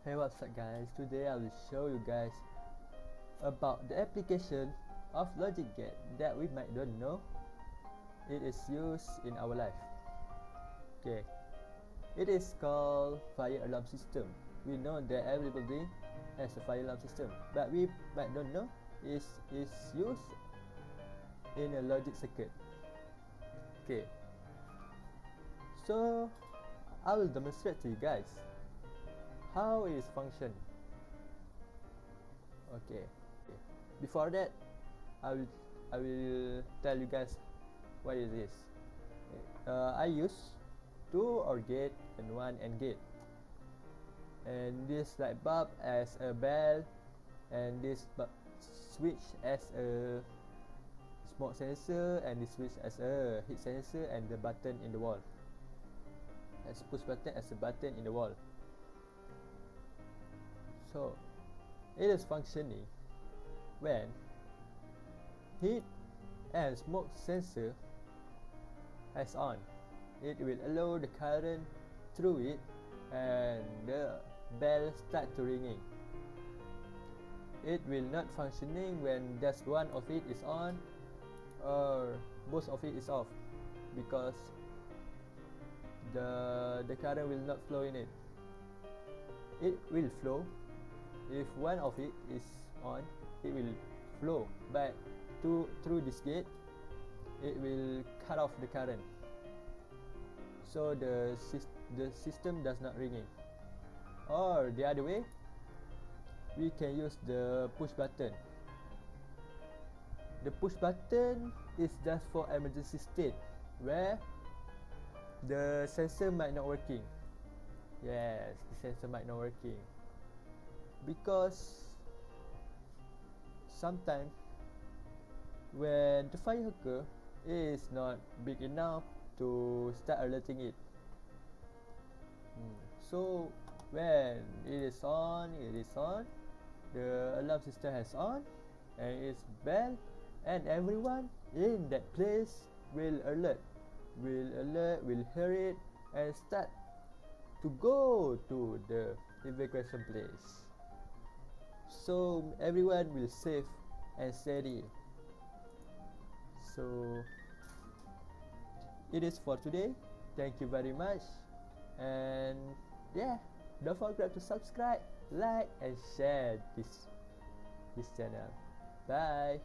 Hey, what's up guys? Today I will show you guys about the application of logic gate that we might don't know it is used in our life. Okay, it is called fire alarm system. We know that every building has a fire alarm system, but we might don't know is used in a logic circuit. Okay, so I will demonstrate to you guys how it is function. Okay, before that I will tell you guys what it is. I use 2 OR gate and 1 AND gate, and this light bulb as a bell, and this switch as a smoke sensor, and this switch as a heat sensor, and the button in the wall as push button as a button in the wall. So it is functioning when heat and smoke sensor is on. It will allow the current through it and the bell start to ringing. It will not functioning when just one of it is on or both of it is off, because the current will not flow in it. It will flow if one of it is on, it will flow, but through this gate it will cut off the current, so the system does not ringing. Or the other way, we can use the push button. The push button is just for emergency state where the sensor might not working. Yes, the sensor might not working, because sometimes when the fire occur is not big enough to start alerting it. So when it is on, the alarm system has on, and it's bell, and everyone in that place will alert, will hear it and start to go to the evacuation place. So everyone will safe and steady. So it is for today. Thank you very much, and yeah, don't forget to subscribe, like and share this channel. Bye.